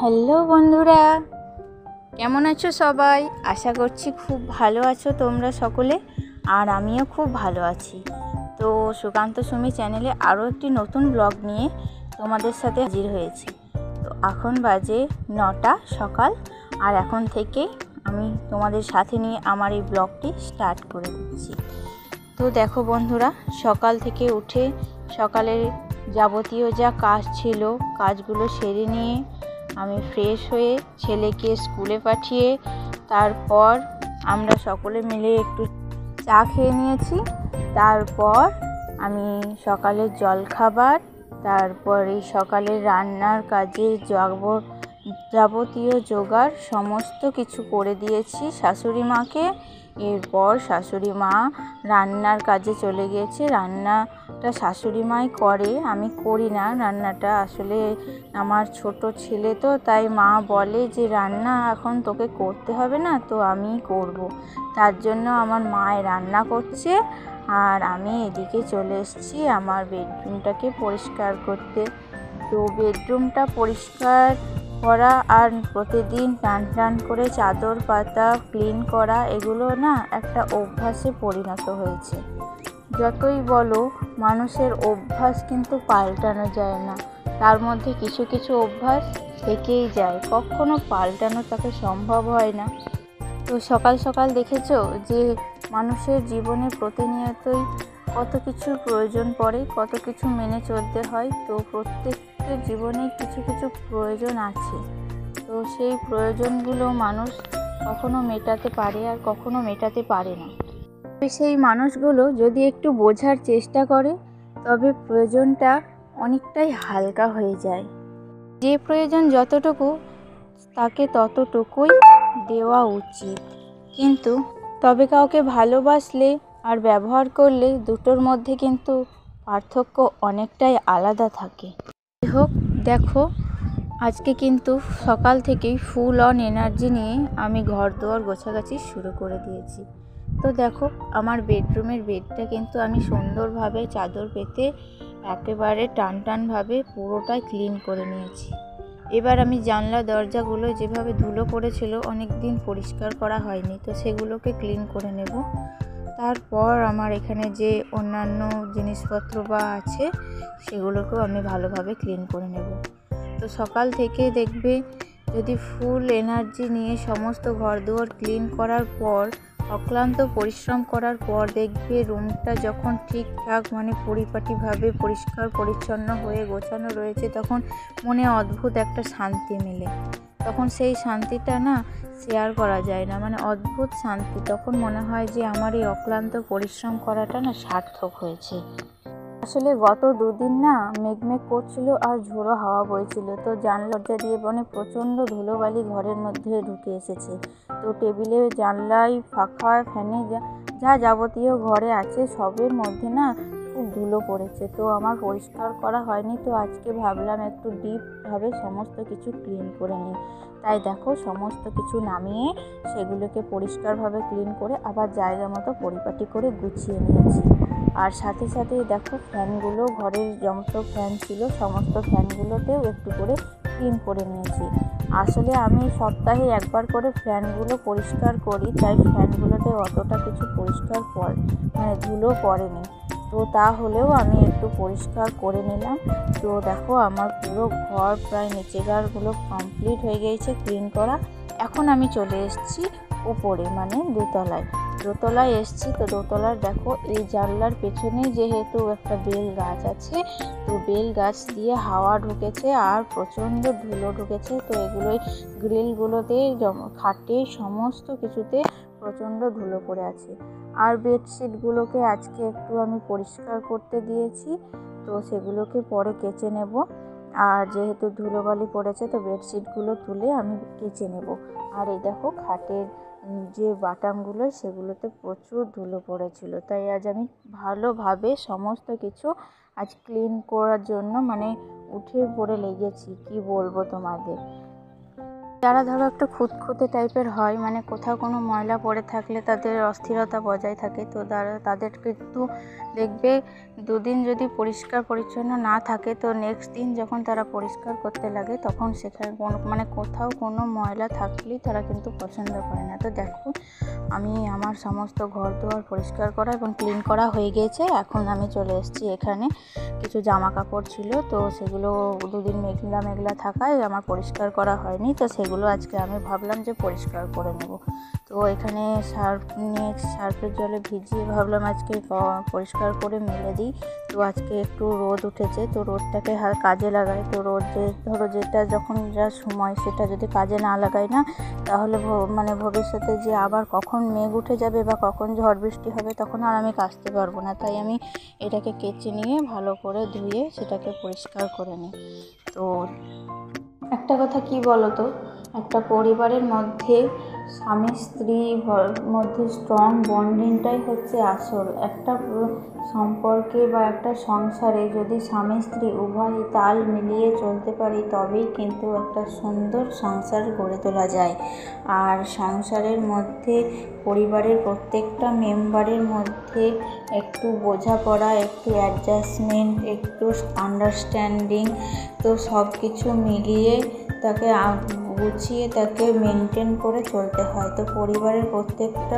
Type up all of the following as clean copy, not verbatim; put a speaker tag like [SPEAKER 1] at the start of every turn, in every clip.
[SPEAKER 1] Hello বন্ধুরা, কেমন আছো সবাই? আশা করছি খুব ভালো আছো তোমরা সকলে, আর আমিও খুব ভালো আছি। তো সুকান্ত সুমি চ্যানেলে আরও একটি নতুন ব্লগ নিয়ে তোমাদের সাথে হাজির হয়েছি। তো এখন বাজে 9টা সকাল, আর এখন থেকে আমি তোমাদের সাথে নিয়ে আমার এই ব্লগটি স্টার্ট করে দিচ্ছি। তো দেখো বন্ধুরা, সকাল থেকে উঠে সকালের যাবতীয় যা কাজ ছিল কাজগুলো সেরে নিয়ে আমি ফ্রেশ হয়ে ছেলেকে স্কুলে পাঠিয়ে তারপর আমরা সকলে মিলে একটু চা খেয়ে নিয়েছি। তারপর আমি সকালের জলখাবার, তারপর এই সকালের রান্নার কাজে যাবতীয় জোগাড় সমস্ত কিছু করে দিয়েছি শাশুড়ি মাকে। এরপর শাশুড়ি মা রান্নার কাজে চলে গিয়েছে। রান্নাটা শাশুড়ি মাই করে, আমি করি না রান্নাটা। আসলে আমার ছোট ছেলে তো, তাই মা বলে যে রান্না এখন তোকে করতে হবে না, তো আমিই করব। তার জন্য আমার মায় রান্না করছে, আর আমি এদিকে চলে এসেছি আমার বেডরুমটাকে পরিষ্কার করতে। তো বেডরুমটা পরিষ্কার করা আর প্রতিদিন টান করে চাদর পাতা ক্লিন করা, এগুলো না একটা অভ্যাসে পরিণত হয়েছে। যতই বলো, মানুষের অভ্যাস কিন্তু পাল্টানো যায় না, তার মধ্যে কিছু কিছু অভ্যাস থেকেই যায়, কখনো পাল্টানো তাকে সম্ভব হয় না। তো সকাল সকাল দেখেছো যে মানুষের জীবনে প্রতিনিয়তই কত কিছুর প্রয়োজন পড়ে, কত কিছু মেনে চলতে হয়। তো প্রত্যেকের জীবনে কিছু কিছু প্রয়োজন আছে, তো সেই প্রয়োজনগুলো মানুষ কখনো মেটাতে পারে আর কখনো মেটাতে পারে না। সেই মানুষগুলো যদি একটু বোঝার চেষ্টা করে, তবে প্রয়োজনটা অনেকটাই হালকা হয়ে যায়। যে প্রয়োজন যতটুকু, তাকে ততটুকুই দেওয়া উচিত। কিন্তু তবে কাউকে ভালোবাসলে আর ব্যবহার করলে দুটোর মধ্যে কিন্তু পার্থক্য অনেকটাই আলাদা থাকে। যাই হোক, দেখো আজকে কিন্তু সকাল থেকেই ফুল অন এনার্জি নিয়ে আমি ঘর দুয়ার গোছাগাছি শুরু করে দিয়েছি। তো দেখো, আমার বেডরুমের বেডটা কিন্তু আমি সুন্দরভাবে চাদর পেতে একেবারে টানভাবে পুরোটাই ক্লিন করে নিয়েছি। এবার আমি জানলা দরজাগুলো যেভাবে ধুলো পড়েছিল, অনেক দিন পরিষ্কার করা হয়নি, তো সেগুলোকে ক্লিন করে নেব। তারপর আমার এখানে যে অন্যান্য জিনিসপত্র বা আছে, সেগুলোকেও আমি ভালোভাবে ক্লিন করে নেব। তো সকাল থেকে দেখবে, যদি ফুল এনার্জি নিয়ে সমস্ত ঘরদুয়ার ক্লিন করার পর, অক্লান্ত পরিশ্রম করার পর দেখবে রুমটা যখন ঠিকঠাক পরিপাটিভাবে পরিষ্কার পরিচ্ছন্ন হয়ে গোছানো রয়েছে, তখন মনে অদ্ভুত একটা শান্তি মেলে। তখন সেই শান্তিটা না শেয়ার করা যায় না, অদ্ভুত শান্তি। তখন মনে হয় যে আমার এই অক্লান্ত পরিশ্রম করাটা না সার্থক হয়েছে। আসলে গত দুদিন না মেঘ করছিল আর ঝোড়ো হাওয়া বইছিল, তো জানলা দরজা দিয়ে প্রচণ্ড ধুলোবালি ঘরের মধ্যে ঢুকে এসেছে। তো টেবিলে, জানলায়, ফাঁকা ফ্যানে যা যাবতীয় ঘরে আছে সবের মধ্যে না খুব ধুলো পড়েছে। তো আমার পরিষ্কার করা হয়নি, তো আজকে ভাবলাম একটু ডিপভাবে সমস্ত কিছু ক্লিন করে নিই। তাই দেখো, সমস্ত কিছু নামিয়ে সেগুলোকে পরিষ্কারভাবে ক্লিন করে আবার জায়গা মতো পরিপাটি করে গুছিয়ে নিয়েছি। আর সাথে সাথেই দেখো, ফ্যানগুলো, ঘরের যত ফ্যান ছিল সমস্ত ফ্যানগুলোতেও একটু করে ক্লিন করে নিয়েছি। আসলে আমি সপ্তাহে একবার করে ফ্যানগুলো পরিষ্কার করি, তাই ফ্যানগুলোতে অতটা কিছু পরিষ্কার ধুলো পড়েনি। তো তাহলেও আমি একটু পরিষ্কার করে নিলাম। তো দেখো, আমার পুরো ঘর প্রায় নিচেগারগুলো কমপ্লিট হয়ে গিয়েছে ক্লিন করা। এখন আমি চলে এসেছি উপরে, দোতলায় এসেছি। তো দোতলার দেখো, এই জানলার পেছনে যেহেতু একটা বেল গাছ আছে, তো বেল গাছ দিয়ে হাওয়া ঢুকেছে আর প্রচণ্ড ধুলো ঢুকেছে। তো এগুলোই গ্রিলগুলোতে, খাটে, সমস্ত কিছুতে প্রচণ্ড ধুলো পড়ে আছে। আর বেডশিটগুলোকে আজকে একটু আমি পরিষ্কার করতে দিয়েছি, তো সেগুলোকে পরে কেচে নেব। আর যেহেতু ধুলোবালি পড়েছে, তো বেডশিটগুলো তুলে আমি কেচে নেব। আর এই দেখো, খাটের যে বাটামগুলো, সেগুলোতে প্রচুর ধুলো পড়েছিল, তাই আজ আমি ভালোভাবে সমস্ত কিছু আজ ক্লিন করার জন্য উঠে পড়ে লেগেছি, কি বলবো তোমাদের। যারা ধরো একটু খুঁতখুঁতে টাইপের হয়, মানে কোথাও কোনো ময়লা পড়ে থাকলে তাদের অস্থিরতা বজায় থাকে, তো তাদের কিন্তু দেখবে দুদিন যদি পরিষ্কার পরিচ্ছন্ন না থাকে তো নেক্সট দিন যখন তারা পরিষ্কার করতে লাগে তখন সেখানে মানে কোথাও কোনো ময়লা থাকলেই তারা কিন্তু পছন্দ করে না। তো দেখো আমি আমার সমস্ত ঘর দুয়ার পরিষ্কার করা এবং ক্লিন করা হয়ে গিয়েছে। এখন আমি চলে এসেছি এখানে, কিছু জামা কাপড় ছিল তো সেগুলো দুদিন মেঘলা মেঘলা থাকায় আমার পরিষ্কার করা হয়নি, তো সেগুলো আজকে আমি ভাবলাম যে পরিষ্কার করে নেব। তো এখানে সার্ফ নিয়ে সার্ফের জলে ভিজিয়ে ভাবলাম আজকে পরিষ্কার করে মেলে দিই। তো আজকে একটু রোদ উঠেছে, তো রোদটাকে কাজে লাগাই। তো রোদ ধরো যেটা যখন যা সময় সেটা যদি কাজে না লাগাই না, তাহলে মানে ভবিষ্যতে যে আবার কখন মেঘ উঠে যাবে বা কখন ঝড় বৃষ্টি হবে তখন আর আমি কাচতে পারবো না। তাই আমি এটাকে কেচে নিয়ে ভালো করে ধুয়ে সেটাকে পরিষ্কার করে নিই। তো একটা কথা কি বলো তো, একটা পরিবারের মধ্যে স্বামী স্ত্রীর মধ্যে স্ট্রং বন্ডিংটাই হচ্ছে আসল। একটা সম্পর্কে বা একটা সংসারে যদি স্বামী স্ত্রী উভয় তাল মিলিয়ে চলতে পারি তবেই কিন্তু একটা সুন্দর সংসার গড়ে তোলা যায়। আর সংসারের মধ্যে পরিবারের প্রত্যেকটা মেম্বারের মধ্যে একটু বোঝাপড়া, একটু অ্যাডজাস্টমেন্ট, একটু আন্ডারস্ট্যান্ডিং, তো সব কিছু মিলিয়ে তাকে গুছিয়ে তাকে মেনটেন করে চলতে হয়। তো পরিবারের প্রত্যেকটা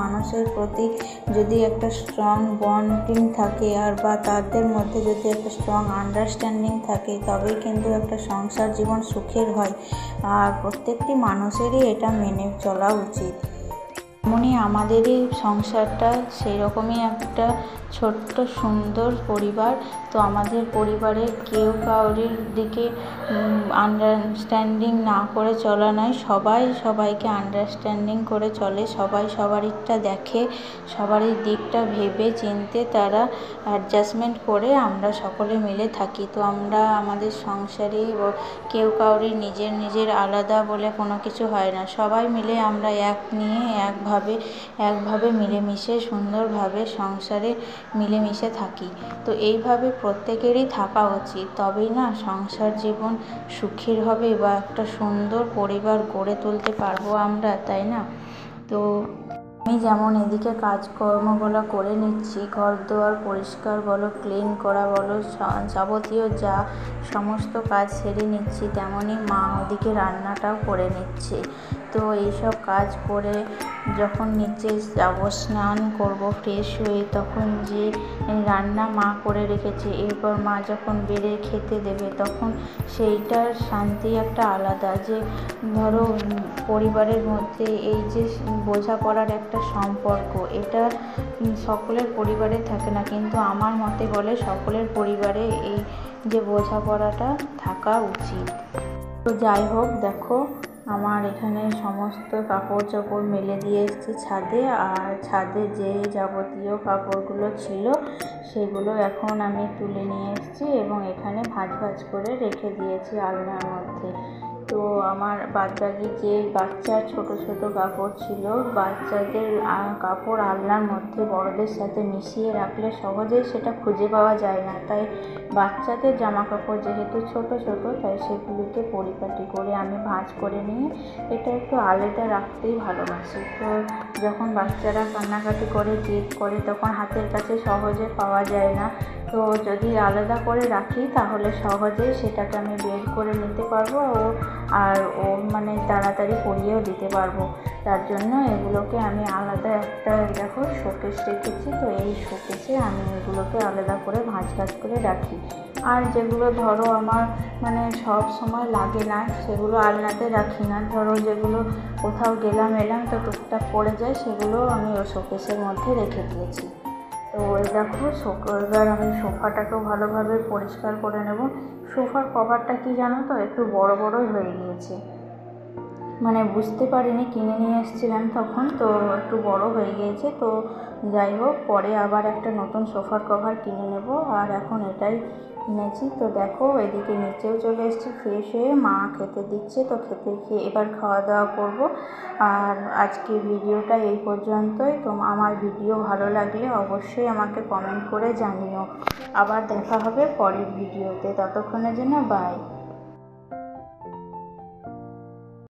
[SPEAKER 1] মানুষের প্রতি যদি একটা স্ট্রং বন্ডিং থাকে আর বা তাদের মধ্যে যদি একটা স্ট্রং আন্ডারস্ট্যান্ডিং থাকে তবেই কিন্তু একটা সংসার জীবন সুখের হয়। আর প্রত্যেকটি মানুষেরই এটা মেনে চলা উচিত। তেমনই আমাদেরই সংসারটা সেই রকমই একটা ছোট্ট সুন্দর পরিবার। তো আমাদের পরিবারে কেউ কাউরির দিকে আন্ডারস্ট্যান্ডিং না করে চলা নয়, সবাই সবাইকে আন্ডারস্ট্যান্ডিং করে চলে, সবাই সবারটা দেখে, সবারই দিকটা ভেবে চিনতে তারা অ্যাডজাস্টমেন্ট করে আমরা সকলে মিলে থাকি। তো আমরা আমাদের সংসারে কেউ কাউরি নিজের আলাদা বলে কোনো কিছু হয় না, সবাই মিলে আমরা এক নিয়ে একভাবে মিলেমিশে সুন্দরভাবে সংসারে মিলেমিশে থাকি। তো এইভাবে প্রত্যেকেরই থাকা উচিত, তবেই না সংসার জীবন সুখের হবে বা একটা সুন্দর পরিবার গড়ে তুলতে পারবো আমরা, তাই না? তো আমি যেমন এদিকে কাজকর্মগুলো করে নিচ্ছি, ঘর দুয়ার পরিষ্কার বলো, ক্লিন করা বলো, যাবতীয় যা সমস্ত কাজ সেরে নিচ্ছি, তেমনই মা ওদিকে রান্নাটাও করে নিচ্ছে। তো এইসব কাজ করে যখন নিচে যাবো, স্নান করব ফ্রেশ হয়ে, তখন যে রান্না মা করে রেখেছে, এরপর মা যখন বেড়ে খেতে দেবে তখন সেইটার শান্তি একটা আলাদা। যে ধরো পরিবারের মধ্যে এই যে বোঝাপড়ার একটা সম্পর্ক, এটা সকলের পরিবারে থাকে না, কিন্তু আমার মতে বলে সকলের পরিবারে এই যে বোঝাপড়াটা থাকা উচিত। তো যাই হোক, দেখো আমার এখানে সমস্ত কাপড় চোপড় মেলে দিয়ে এসেছি ছাদে, আর ছাদে যে যাবতীয় কাপড়গুলো ছিল সেগুলো এখন আমি তুলে নিয়ে এসেছি এবং এখানে ভাঁজ করে রেখে দিয়েছি আলনার মধ্যে। তো আমার বাদবাকি যে বাচ্চার ছোট কাপড় ছিল, বাচ্চাদের কাপড় আলনার মধ্যে বড়দের সাথে মিশিয়ে রাখলে সহজেই সেটা খুঁজে পাওয়া যায় না, তাই বাচ্চাদের জামা কাপড় যেহেতু ছোট তাই সেগুলিকে পরিপাটি করে আমি ভাঁজ করে নিয়ে এটা একটু আলাদা রাখতেই ভালোবাসি। তো যখন বাচ্চারা কান্নাকাটি করে জেদ করে তখন হাতের কাছে সহজে পাওয়া যায় না, তো যদি আলাদা করে রাখি তাহলে সহজেই সেটাকে আমি বের করে নিতে পারবো আর মানে তাড়াতাড়ি পরিয়েও দিতে পারবো। তার জন্য এগুলোকে আমি আলাদা একটা দেখো শোকেস রেখেছি, তো এই শোকেসে আমি এগুলোকে আলাদা করে ভাঁজ করে রাখি। আর যেগুলো ধরো আমার মানে সব সময় লাগে না সেগুলো আলনাতে রাখি না, ধরো যেগুলো কোথাও গেলাম এলাম তো টুকটাক পড়ে যায় সেগুলো আমি ওই শোকেসের মধ্যে রেখে দিয়েছি। তো দেখো এবার আমি সোফাটাকেও ভালোভাবে পরিষ্কার করে নেব। সোফার কভারটা কি জানো তো একটু বড়ই হয়ে গিয়েছে, মানে বুঝতে পারিনি, কিনে নিয়ে এসেছিলাম তখন, তো একটু বড় হয়ে গিয়েছে। তো যাই হোক, পরে আবার একটা নতুন সোফার কভার কিনে নেব, আর এখন এটাই কিনেছি। তো দেখো এদিকে নিচেও চলে এসেছি ফ্রেশ হয়ে, মা খেতে দিচ্ছে, তো খেয়ে এবার খাওয়া দাওয়া করব। আর আজকে ভিডিওটা এই পর্যন্তই। তো আমার ভিডিও ভালো লাগলে অবশ্যই আমাকে কমেন্ট করে জানিও। আবার দেখা হবে পরের ভিডিওতে, ততক্ষণের জন্য বাই।